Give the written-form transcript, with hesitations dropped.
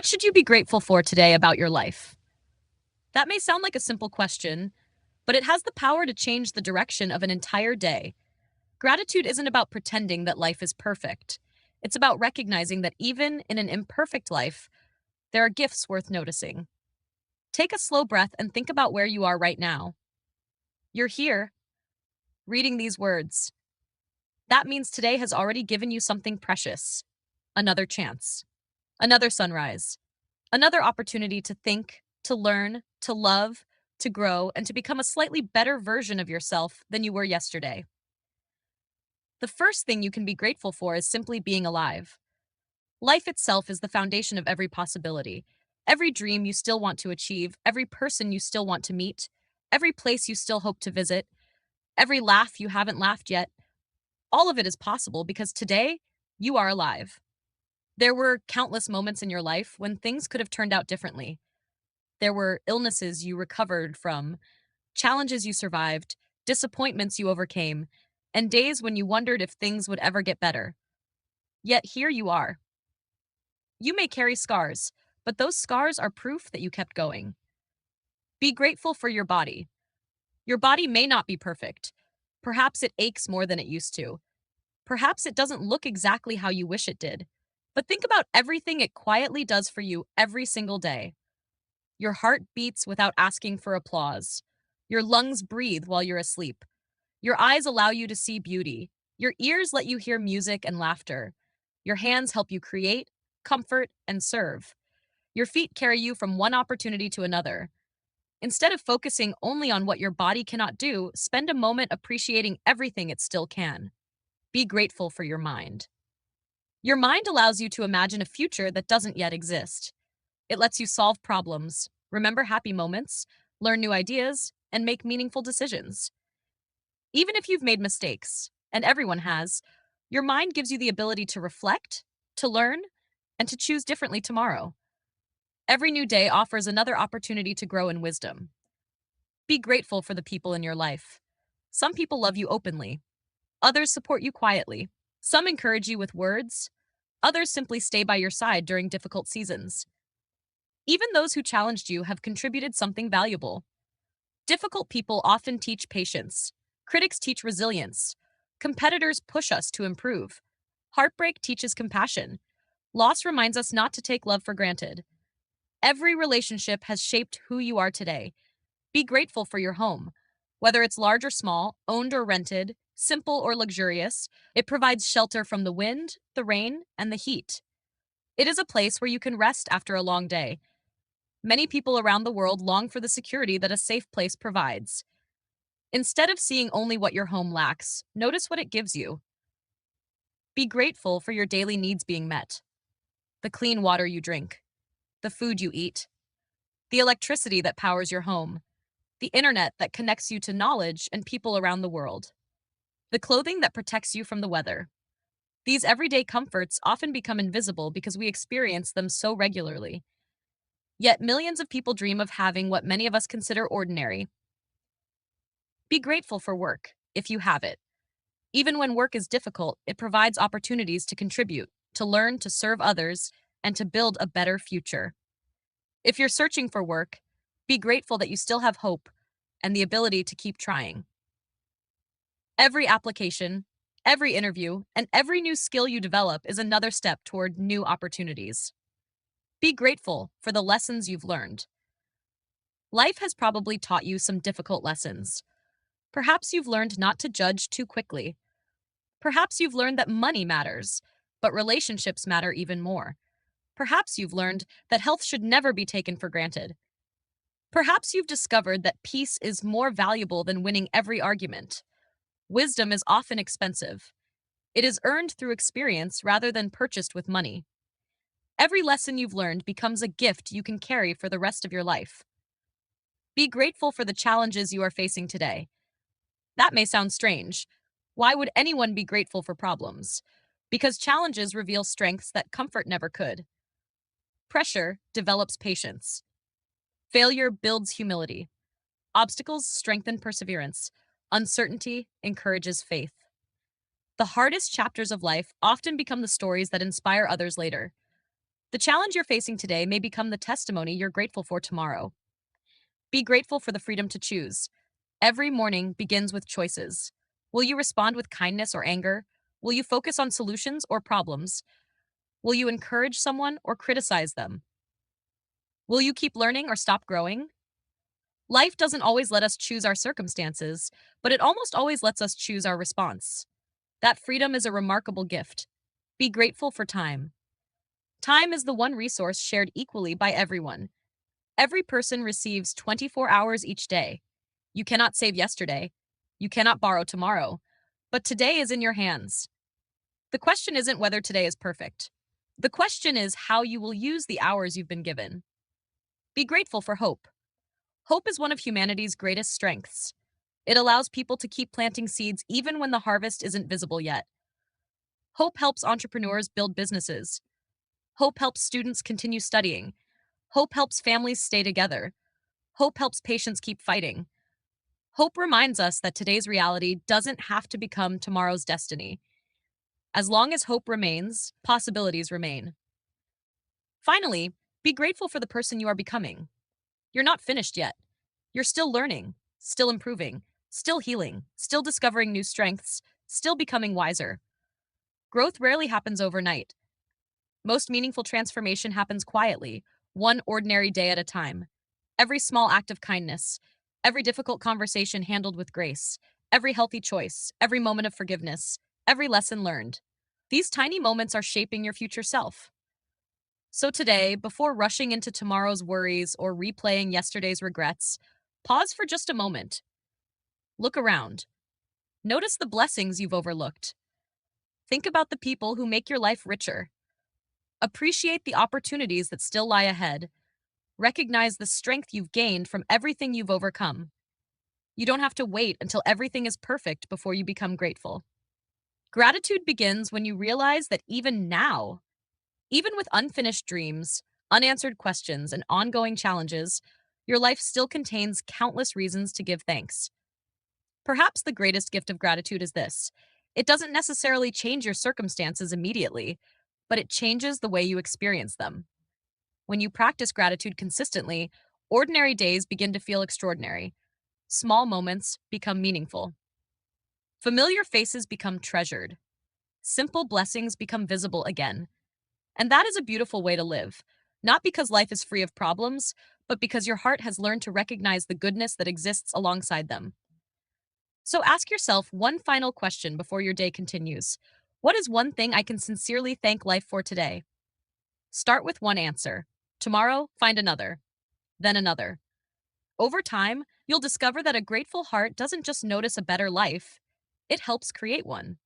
What should you be grateful for today about your life? That may sound like a simple question, but it has the power to change the direction of an entire day. Gratitude isn't about pretending that life is perfect. It's about recognizing that even in an imperfect life, there are gifts worth noticing. Take a slow breath and think about where you are right now. You're here, reading these words. That means today has already given you something precious. Another chance, another sunrise, another opportunity to think, to learn, to love, to grow, and to become a slightly better version of yourself than you were yesterday. The first thing you can be grateful for is simply being alive. Life itself is the foundation of every possibility. Every dream you still want to achieve, every person you still want to meet, every place you still hope to visit, every laugh you haven't laughed yet, all of it is possible because today you are alive. There were countless moments in your life when things could have turned out differently. There were illnesses you recovered from, challenges you survived, disappointments you overcame, and days when you wondered if things would ever get better. Yet here you are. You may carry scars, but those scars are proof that you kept going. Be grateful for your body. Your body may not be perfect. Perhaps it aches more than it used to. Perhaps it doesn't look exactly how you wish it did. But think about everything it quietly does for you every single day. Your heart beats without asking for applause. Your lungs breathe while you're asleep. Your eyes allow you to see beauty. Your ears let you hear music and laughter. Your hands help you create, comfort, and serve. Your feet carry you from one opportunity to another. Instead of focusing only on what your body cannot do, spend a moment appreciating everything it still can. Be grateful for your mind. Your mind allows you to imagine a future that doesn't yet exist. It lets you solve problems, remember happy moments, learn new ideas, and make meaningful decisions. Even if you've made mistakes, and everyone has, your mind gives you the ability to reflect, to learn, and to choose differently tomorrow. Every new day offers another opportunity to grow in wisdom. Be grateful for the people in your life. Some people love you openly, others support you quietly. Some encourage you with words, others simply stay by your side during difficult seasons. Even those who challenged you have contributed something valuable. Difficult people often teach patience. Critics teach resilience. Competitors push us to improve. Heartbreak teaches compassion. Loss reminds us not to take love for granted. Every relationship has shaped who you are today. Be grateful for your home. Whether it's large or small, owned or rented, simple or luxurious, it provides shelter from the wind, the rain, and the heat. It is a place where you can rest after a long day. Many people around the world long for the security that a safe place provides. Instead of seeing only what your home lacks, notice what it gives you. Be grateful for your daily needs being met. The clean water you drink, the food you eat, the electricity that powers your home, the internet that connects you to knowledge and people around the world, the clothing that protects you from the weather. These everyday comforts often become invisible because we experience them so regularly. Yet millions of people dream of having what many of us consider ordinary. Be grateful for work, if you have it. Even when work is difficult, it provides opportunities to contribute, to learn, to serve others, and to build a better future. If you're searching for work, be grateful that you still have hope and the ability to keep trying. Every application, every interview, and every new skill you develop is another step toward new opportunities. Be grateful for the lessons you've learned. Life has probably taught you some difficult lessons. Perhaps you've learned not to judge too quickly. Perhaps you've learned that money matters, but relationships matter even more. Perhaps you've learned that health should never be taken for granted. Perhaps you've discovered that peace is more valuable than winning every argument. Wisdom is often expensive. It is earned through experience rather than purchased with money. Every lesson you've learned becomes a gift you can carry for the rest of your life. Be grateful for the challenges you are facing today. That may sound strange. Why would anyone be grateful for problems? Because challenges reveal strengths that comfort never could. Pressure develops patience. Failure builds humility. Obstacles strengthen perseverance. Uncertainty encourages faith. The hardest chapters of life often become the stories that inspire others later. The challenge you're facing today may become the testimony you're grateful for tomorrow. Be grateful for the freedom to choose. Every morning begins with choices. Will you respond with kindness or anger? Will you focus on solutions or problems? Will you encourage someone or criticize them? Will you keep learning or stop growing? Life doesn't always let us choose our circumstances, but it almost always lets us choose our response. That freedom is a remarkable gift. Be grateful for time. Time is the one resource shared equally by everyone. Every person receives 24 hours each day. You cannot save yesterday. You cannot borrow tomorrow. But today is in your hands. The question isn't whether today is perfect. The question is how you will use the hours you've been given. Be grateful for hope. Hope is one of humanity's greatest strengths. It allows people to keep planting seeds even when the harvest isn't visible yet. Hope helps entrepreneurs build businesses. Hope helps students continue studying. Hope helps families stay together. Hope helps patients keep fighting. Hope reminds us that today's reality doesn't have to become tomorrow's destiny. As long as hope remains, possibilities remain. Finally, be grateful for the person you are becoming. You're not finished yet. You're still learning, still improving, still healing, still discovering new strengths, still becoming wiser. Growth rarely happens overnight. Most meaningful transformation happens quietly, one ordinary day at a time. Every small act of kindness, every difficult conversation handled with grace, every healthy choice, every moment of forgiveness, every lesson learned. These tiny moments are shaping your future self. So today, before rushing into tomorrow's worries or replaying yesterday's regrets, pause for just a moment. Look around. Notice the blessings you've overlooked. Think about the people who make your life richer. Appreciate the opportunities that still lie ahead. Recognize the strength you've gained from everything you've overcome. You don't have to wait until everything is perfect before you become grateful. Gratitude begins when you realize that even now, even with unfinished dreams, unanswered questions, and ongoing challenges, your life still contains countless reasons to give thanks. Perhaps the greatest gift of gratitude is this: it doesn't necessarily change your circumstances immediately, but it changes the way you experience them. When you practice gratitude consistently, ordinary days begin to feel extraordinary. Small moments become meaningful. Familiar faces become treasured. Simple blessings become visible again. And that is a beautiful way to live, not because life is free of problems, but because your heart has learned to recognize the goodness that exists alongside them. So ask yourself one final question before your day continues. What is one thing I can sincerely thank life for today? Start with one answer. Tomorrow, find another, then another. Over time, you'll discover that a grateful heart doesn't just notice a better life, it helps create one.